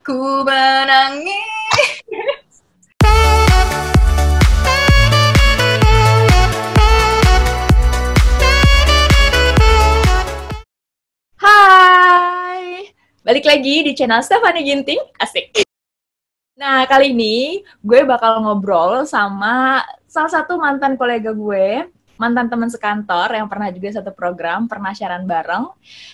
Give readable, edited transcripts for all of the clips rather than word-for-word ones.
Ku menangis. Hai, balik lagi di channel Stephanie Ginting, asik. Nah, kali ini gue bakal ngobrol sama salah satu mantan kolega gue, mantan teman sekantor yang pernah juga satu program, pernah siaran bareng.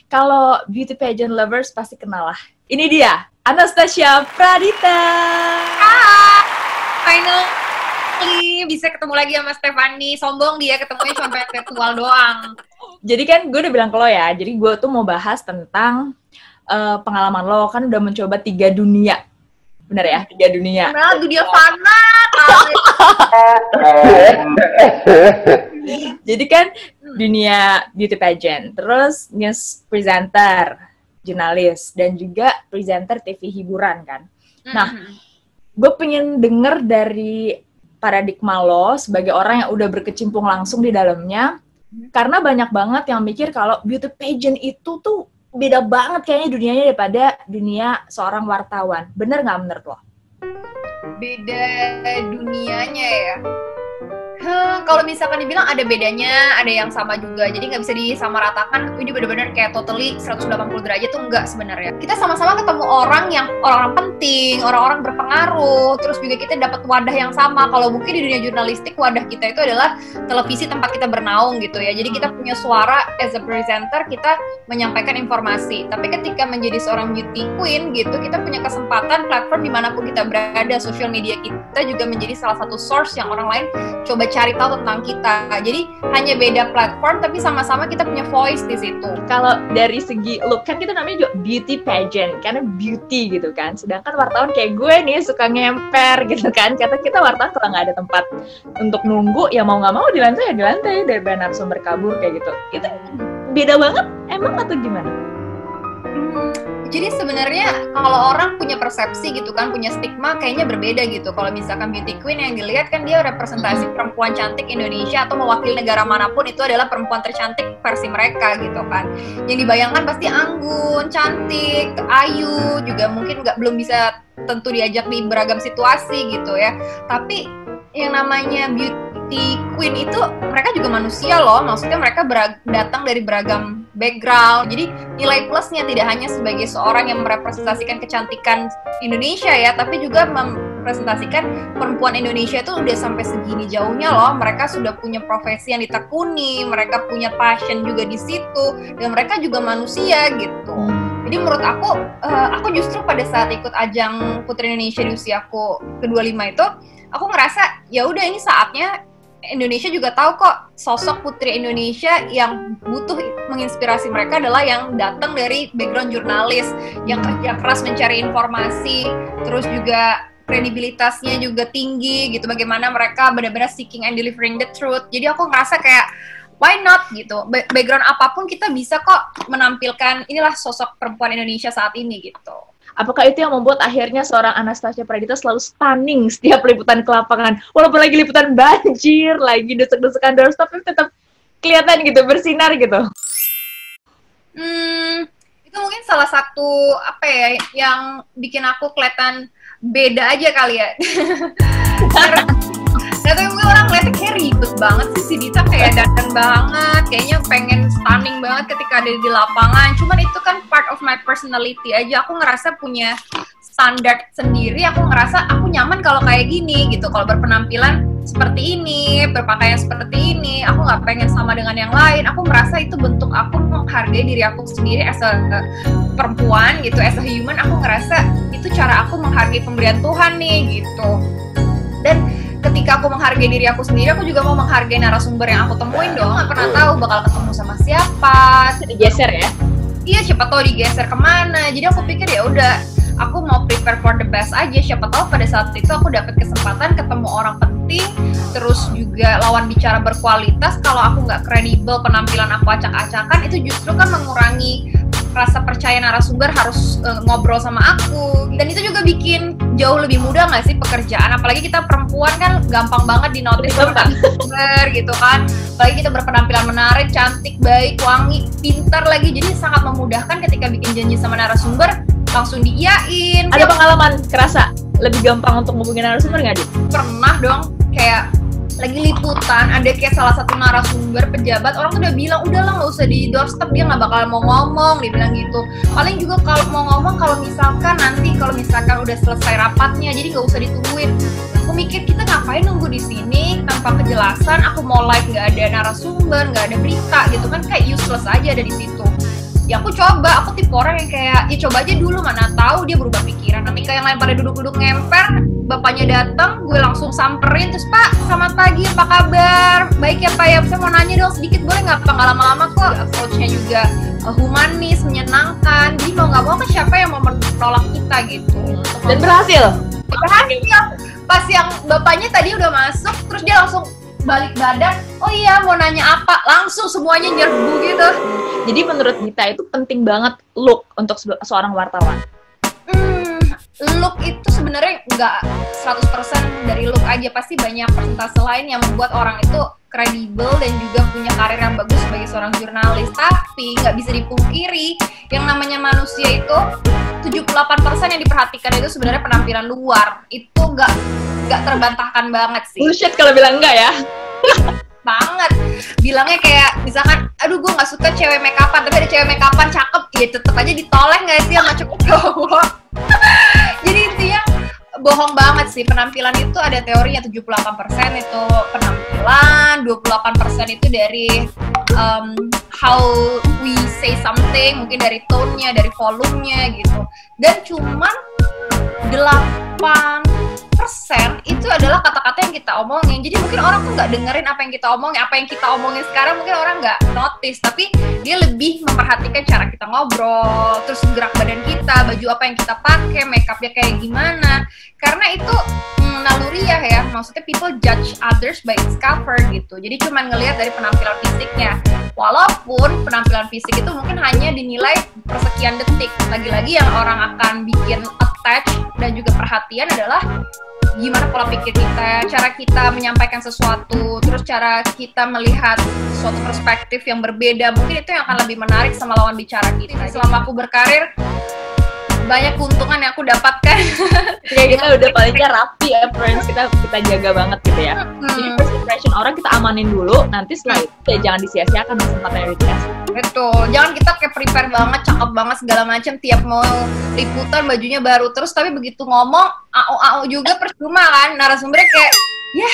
Kalau beauty pageant lovers pasti kenal lah. Ini dia, Anastasia Pradita. Hai, finally bisa ketemu lagi sama Stephanie. Sombong dia ketemunya cuma virtual doang. Jadi kan gue udah bilang ke lo ya, jadi gue tuh mau bahas tentang pengalaman lo, kan udah mencoba 3 dunia. Bener ya, 3 dunia. Nah, dunia fana. Jadi kan dunia beauty pageant, terus news presenter, jurnalis, dan juga presenter TV hiburan kan. Nah, gue pengen denger dari paradigma lo sebagai orang yang udah berkecimpung langsung di dalamnya, karena banyak banget yang mikir kalau beauty pageant itu tuh beda banget kayaknya dunianya daripada dunia seorang wartawan. Bener nggak menurut lo? Beda dunianya ya. Kalau misalkan dibilang ada bedanya, ada yang sama juga. Jadi nggak bisa disamaratakan. Ini benar-benar kayak totally 180 derajat tuh enggak sebenarnya. Kita sama-sama ketemu orang yang orang-orang penting, orang-orang berpengaruh. Terus juga kita dapat wadah yang sama. Kalau mungkin di dunia jurnalistik wadah kita itu adalah televisi tempat kita bernaung gitu ya. Jadi kita punya suara as a presenter, kita menyampaikan informasi. Tapi ketika menjadi seorang beauty queen gitu, kita punya kesempatan platform dimanapun kita berada. Social media kita juga menjadi salah satu source yang orang lain coba cari tahu tentang kita. Jadi hanya beda platform tapi sama-sama kita punya voice di situ. Kalau dari segi look, kan kita namanya juga beauty pageant karena beauty gitu kan. Sedangkan wartawan kayak gue nih suka ngemper gitu kan. Kata kita wartawan kalau nggak ada tempat untuk nunggu ya mau nggak mau di lantai ya di lantai, dari narasumber kabur kayak gitu. Itu beda banget emang atau gimana? Jadi sebenarnya kalau orang punya persepsi gitu kan, punya stigma kayaknya berbeda gitu. Kalau misalkan beauty queen yang dilihat kan dia representasi perempuan cantik Indonesia atau mewakili negara manapun itu adalah perempuan tercantik versi mereka gitu kan. Yang dibayangkan pasti anggun, cantik, ayu, juga mungkin belum bisa tentu diajak di beragam situasi gitu ya. Tapi yang namanya beauty queen itu mereka juga manusia loh, maksudnya mereka datang dari beragam background. Jadi nilai plusnya tidak hanya sebagai seorang yang merepresentasikan kecantikan Indonesia ya, tapi juga merepresentasikan perempuan Indonesia itu udah sampai segini jauhnya loh. Mereka sudah punya profesi yang ditekuni, mereka punya passion juga di situ, dan mereka juga manusia gitu. Jadi menurut aku justru pada saat ikut ajang Putri Indonesia di usiaku ke-25 itu, aku ngerasa ya udah ini saatnya Indonesia juga tahu kok sosok Putri Indonesia yang butuh menginspirasi mereka adalah yang datang dari background jurnalis, yang kerja keras mencari informasi, terus juga kredibilitasnya juga tinggi gitu, bagaimana mereka benar-benar seeking and delivering the truth. Jadi aku ngerasa kayak why not gitu, background apapun kita bisa kok menampilkan inilah sosok perempuan Indonesia saat ini gitu. Apakah itu yang membuat akhirnya seorang Anastasia Pradita selalu stunning setiap liputan ke lapangan? Walaupun lagi liputan banjir, lagi desek-desekan doorstop, tapi tetap kelihatan gitu, bersinar gitu. Itu mungkin salah satu apa ya yang bikin aku kelihatan beda aja kali ya. Gak tau, mungkin orang ngeliatnya kayak ribet banget sih, si Dita kayak dandan banget, kayaknya pengen stunning banget ketika ada di lapangan. Cuman itu kan part of my personality aja, aku ngerasa punya standar sendiri, aku ngerasa aku nyaman kalau kayak gini gitu, kalau berpenampilan seperti ini, berpakaian seperti ini, aku gak pengen sama dengan yang lain. Aku merasa itu bentuk aku menghargai diri aku sendiri as a perempuan gitu, as a human. Aku ngerasa itu cara aku menghargai pemberian Tuhan nih gitu. Dan ketika aku menghargai diri aku sendiri, aku juga mau menghargai narasumber yang aku temuin dong. Gak pernah tahu bakal ketemu sama siapa. Digeser ya? Iya, siapa tahu digeser kemana. Jadi aku pikir ya udah, aku mau prepare for the best aja. Siapa tahu pada saat itu aku dapat kesempatan ketemu orang penting, terus juga lawan bicara berkualitas. Kalau aku nggak kredibel, penampilan aku acak-acakan, itu justru kan mengurangi rasa percaya narasumber harus ngobrol sama aku. Dan itu juga bikin jauh lebih mudah nggak sih pekerjaan, apalagi kita perempuan kan gampang banget dinotis sama narasumber gitu kan. Apalagi kita berpenampilan menarik, cantik, baik, wangi, pintar lagi, jadi sangat memudahkan ketika bikin janji sama narasumber. langsung diiyain. Ada pengalaman kerasa lebih gampang untuk ngubungin narasumber nggak, Dit? Pernah dong, kayak lagi liputan, ada kayak salah satu narasumber pejabat, orang tuh udah bilang, udahlah nggak usah di doorstep, dia nggak bakal mau ngomong, dia bilang gitu. Paling juga kalau mau ngomong, kalau misalkan udah selesai rapatnya, jadi nggak usah ditungguin. Aku mikir, kita ngapain nunggu di sini tanpa kejelasan, aku mau live nggak ada narasumber, nggak ada berita gitu kan, kayak useless aja ada di situ. Ya aku coba, aku tipe orang yang kayak, ya coba aja dulu, mana tahu dia berubah pikiran. Nanti kayak yang lain pada duduk-duduk ngemper, bapaknya datang, gue langsung samperin, terus Pak, selamat pagi, apa kabar? Baik ya Pak ya, saya mau nanya dong sedikit, boleh nggak Pak? Nggak lama-lama kok, approach-nya juga humanis, menyenangkan, jadi mau nggak mau kan siapa yang mau menolak kita gitu. Dan berhasil? Berhasil. Pas yang bapaknya tadi udah masuk, terus dia langsung balik badan, oh iya mau nanya apa, langsung semuanya nyerbu gitu. Jadi menurut Dita itu penting banget look untuk seorang wartawan. Look itu sebenarnya nggak 100% dari look aja, pasti banyak persentase lain yang membuat orang itu kredibel dan juga punya karir yang bagus sebagai seorang jurnalis. Tapi nggak bisa dipungkiri, yang namanya manusia itu 78% yang diperhatikan itu sebenarnya penampilan luar. Itu nggak terbantahkan banget sih. Bullshit kalau bilang enggak ya. Banget. Bilangnya kayak misalkan, aduh gue nggak suka cewek make upan, tapi ada cewek make upan cakep, ya tetep aja ditoleh nggak sih sama cowok. Jadi intinya bohong banget sih, penampilan itu ada teorinya 78% itu penampilan, 28% itu dari how we say something, mungkin dari tone-nya, dari volumenya gitu. Dan cuman 8% itu adalah kata-kata yang kita omongin. Jadi mungkin orang tuh nggak dengerin apa yang kita omongin. Apa yang kita omongin sekarang mungkin orang nggak notice, tapi dia lebih memperhatikan cara kita ngobrol, terus gerak badan kita, baju apa yang kita pakai, make upnya kayak gimana. Karena itu naluriah ya, maksudnya people judge others by its cover gitu. Jadi cuma ngelihat dari penampilan fisiknya. Walaupun penampilan fisik itu mungkin hanya dinilai persekian detik. Lagi-lagi yang orang akan bikin attach dan juga perhatian adalah gimana pola pikir kita, cara kita menyampaikan sesuatu, terus cara kita melihat suatu perspektif yang berbeda. Mungkin itu yang akan lebih menarik sama lawan bicara kita. Selama aku berkarir, banyak keuntungan yang aku dapatkan. Ya kita udah palingnya rapi ya, friends, kita jaga banget gitu ya. Jadi first impression orang kita amanin dulu, nanti setelah itu ya jangan disia-siakan kesempatan yang dikasih. Betul, jangan kita kayak prepare banget, cakep banget segala macam, tiap mau liputan bajunya baru terus, tapi begitu ngomong AO juga percuma kan, narasumbernya kayak ya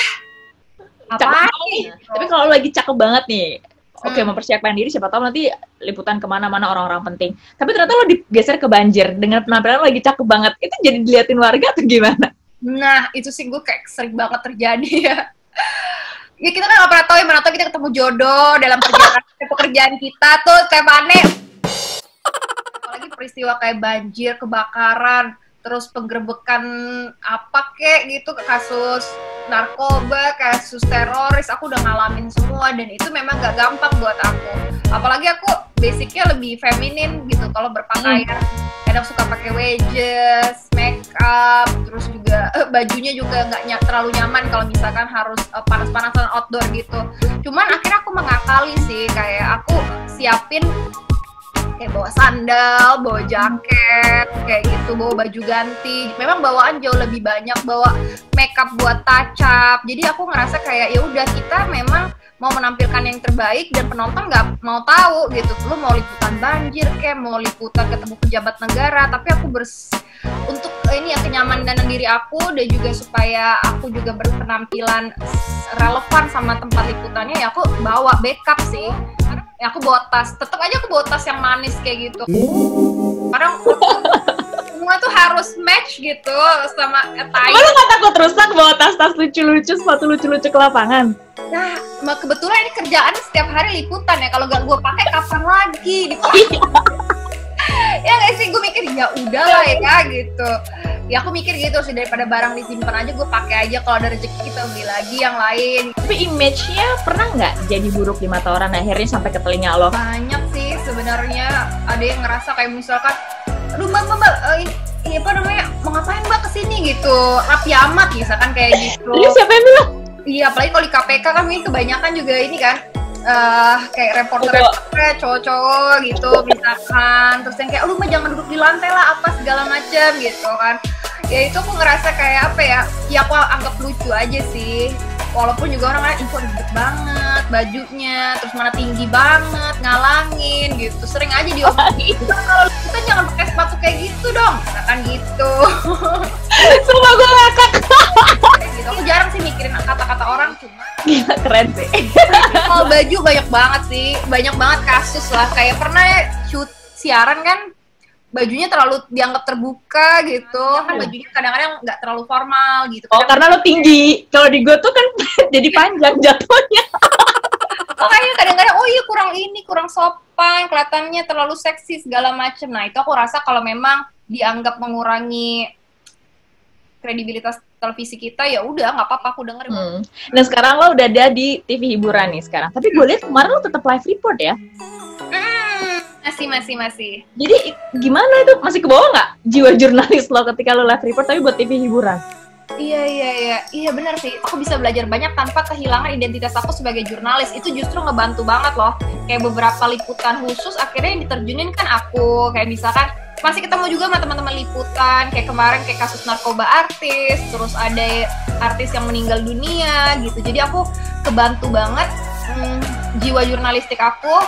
apa nih? Tapi kalau lagi cakep banget nih, oke, mempersiapkan diri, siapa tahu nanti liputan kemana-mana orang-orang penting. Tapi ternyata lo digeser ke banjir dengan penampilan lo lagi cakep banget. Itu jadi diliatin warga atau gimana? Nah, itu sih gue kayak sering banget terjadi ya. Ya kita kan nggak pernah tahu ya, mana tahu kita ketemu jodoh dalam perjalanan pekerjaan kita tuh kayak mana. Apalagi peristiwa kayak banjir, kebakaran, terus penggerbekan apa kek gitu, kasus narkoba, kasus teroris, aku udah ngalamin semua dan itu memang gak gampang buat aku. Apalagi aku basicnya lebih feminin gitu kalau berpakaian. Kadang suka pakai wedges, make up, terus juga bajunya juga nggak terlalu nyaman kalau misalkan harus panas-panasan outdoor gitu. Cuman akhirnya aku mengakali sih, kayak aku siapin kayak bawa sandal, bawa jaket, kayak gitu, bawa baju ganti. Memang bawaan jauh lebih banyak, bawa makeup buat touch up. Jadi aku ngerasa kayak ya udah, kita memang mau menampilkan yang terbaik dan penonton nggak mau tahu gitu. Lu mau liputan banjir kayak mau liputan ketemu pejabat negara, tapi aku untuk ini ya kenyamanan diri aku dan juga supaya aku juga berpenampilan relevan sama tempat liputannya, ya aku bawa backup sih. Ya aku bawa tas, tetap aja aku bawa tas yang manis kayak gitu. Karena semua tuh harus match gitu sama attire. Lo gak takut rusak bawa tas-tas lucu-lucu, sepatu lucu-lucu ke lapangan? Nah, kebetulan ini kerjaan setiap hari liputan ya. Kalau gak gue pakai kapan lagi dipakai? Ya nggak sih, gue mikir ya udahlah ya gitu. Ya aku mikir gitu sih, daripada barang disimpan aja gue pakai aja, kalau ada rezeki kita beli lagi yang lain. Tapi image-nya pernah nggak jadi buruk di mata orang akhirnya sampai ke telinga lo? Banyak sih sebenarnya. Ada yang ngerasa kayak misalkan, aduh mbak ini apa namanya, mau ngapain mbak kesini gitu, rapi amat misalkan kayak gitu. Ini siapa yang bilang? Iya, apalagi kalau di KPK kan mungkin kebanyakan juga ini kan, kayak reporter cowok-cowok gitu misalkan, terus yang kayak lu mah jangan duduk di lantai lah apa segala macam gitu kan. Ya itu aku ngerasa kayak apa ya aku anggap lucu aja sih, walaupun juga orang lain info gede banget bajunya, terus mana tinggi banget ngalangin gitu, sering aja diomongin kalau kita jangan pakai sepatu kayak gitu dong, kan gitu. Sumpah gue ngakak. Gitu. Aku jarang sih mikirin kata-kata orang, cuma Gila, keren sih. kalau baju banyak banget sih, banyak banget kasus lah. Kayak pernah ya shoot siaran kan, bajunya terlalu dianggap terbuka gitu, kan bajunya kadang-kadang nggak terlalu formal gitu. Oh, karena lo tinggi. Kalau di gue tuh kan jadi panjang jatuhnya. Makanya kadang-kadang oh iya kurang sopan, kelihatannya terlalu seksi segala macem. Nah itu aku rasa kalau memang dianggap mengurangi kredibilitas televisi kita, ya udah nggak apa-apa, aku dengerin. Nah sekarang lo udah ada di TV hiburan nih sekarang. Tapi gue lihat kemarin lo tetap live report ya? Masih. Jadi gimana itu? Masih ke bawah nggak jiwa jurnalis lo ketika lo live report tapi buat TV hiburan? Iya benar sih. Aku bisa belajar banyak tanpa kehilangan identitas aku sebagai jurnalis. Itu justru ngebantu banget loh. Kayak beberapa liputan khusus akhirnya yang diterjunin kan aku. Kayak misalkan masih ketemu juga sama teman-teman liputan. Kayak kemarin kayak kasus narkoba artis, terus ada artis yang meninggal dunia gitu. Jadi aku kebantu banget jiwa jurnalistik aku,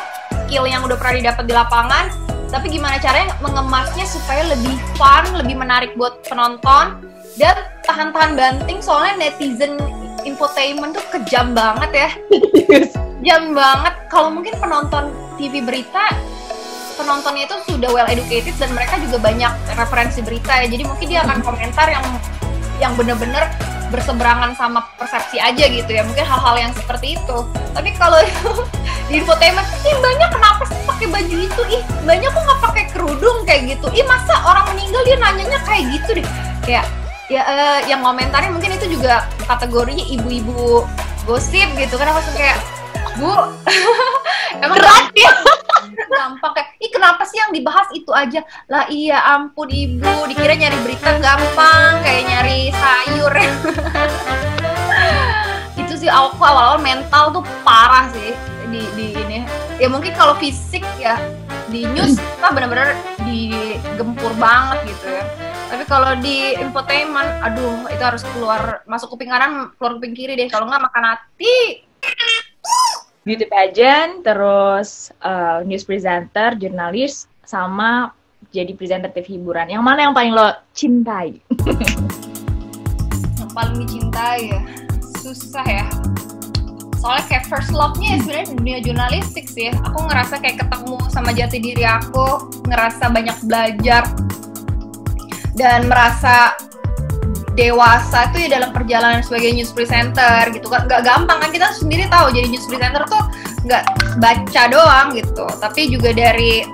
skill yang udah pernah didapat di lapangan. Tapi gimana caranya mengemasnya supaya lebih fun, lebih menarik buat penonton. Dan tahan-tahan banting soalnya netizen infotainment tuh kejam banget ya. Jam banget. Kalau mungkin penonton TV berita, penontonnya itu sudah well educated dan mereka juga banyak referensi berita ya. Jadi mungkin dia akan komentar yang benar-benar berseberangan sama persepsi aja gitu ya. Mungkin hal-hal yang seperti itu. Tapi kalau di infotainment, banyak kenapa sih pakai baju itu? Banyak kok nggak pakai kerudung kayak gitu. Masa orang meninggal dia nanyanya kayak gitu deh. Kayak yang komentarnya mungkin itu juga kategorinya ibu-ibu gosip gitu kan, langsung kayak Bu emang berat ya, gampang kayak kenapa sih yang dibahas itu aja lah. Iya ampun ibu, dikira nyari berita gampang kayak nyari sayur. Itu sih aku awal-awal mental tuh parah sih di ini ya. Mungkin kalau fisik ya di news kita benar-benar digempur banget gitu ya. Tapi kalau di infotainment, aduh itu harus masuk kuping kanan, keluar kuping kiri deh. Kalau nggak makan hati. Beauty pageant, terus news presenter, jurnalis, sama jadi presenter TV hiburan. Yang mana yang paling lo cintai? Yang paling dicintai ya? Susah ya. Soalnya kayak first love-nya sebenarnya di dunia jurnalistik sih. Aku ngerasa kayak ketemu sama jati diri aku, ngerasa banyak belajar. Dan merasa dewasa tuh ya dalam perjalanan sebagai news presenter gitu kan. Gak gampang kan, kita sendiri tahu jadi news presenter tuh gak baca doang gitu, tapi juga dari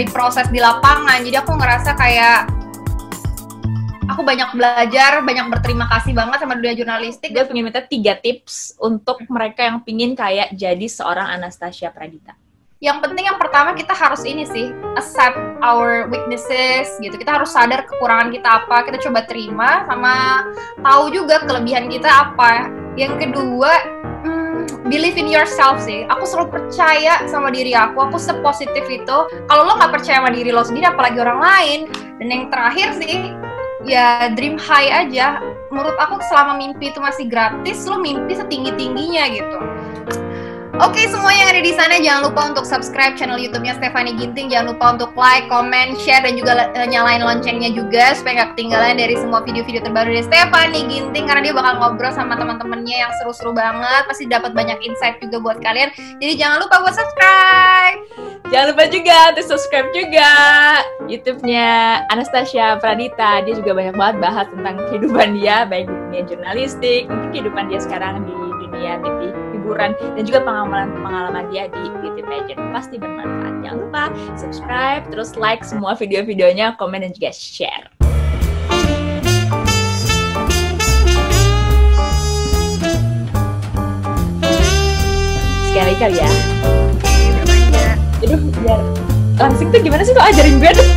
proses di lapangan. Jadi aku ngerasa kayak aku banyak belajar, banyak berterima kasih banget sama dunia jurnalistik. Gue pengen minta 3 tips untuk mereka yang pingin kayak jadi seorang Anastasia Pradita. Yang penting yang pertama kita harus ini sih, accept our weaknesses gitu. Kita harus sadar kekurangan kita apa, kita coba terima, sama tahu juga kelebihan kita apa. Yang kedua, believe in yourself sih. Aku selalu percaya sama diri aku sepositif itu. Kalau lo nggak percaya sama diri lo sendiri, apalagi orang lain. Dan yang terakhir sih, ya dream high aja. Menurut aku selama mimpi itu masih gratis, lo mimpi setinggi-tingginya gitu. Oke, semua yang ada di sana jangan lupa untuk subscribe channel YouTube-nya Stephanie Ginting. Jangan lupa untuk like, comment, share, dan juga nyalain loncengnya juga supaya nggak ketinggalan dari semua video-video terbaru dari Stephanie Ginting, karena dia bakal ngobrol sama teman-temannya yang seru-seru banget. Pasti dapat banyak insight juga buat kalian. Jadi jangan lupa buat subscribe. Jangan lupa juga untuk subscribe juga YouTube-nya Anastasia Pradita. Dia juga banyak banget bahas tentang kehidupan dia, baik di dunia jurnalistik, mungkin kehidupan dia sekarang di dunia TV hiburan, dan juga pengalaman dia di beauty pageant. Pasti bermanfaat. Jangan lupa subscribe, terus like semua video-videonya, komen, dan juga share. Sekali kali ya. Oke, bermanja. Aduh, biar langsing tuh gimana sih, lo ajarin gue tuh.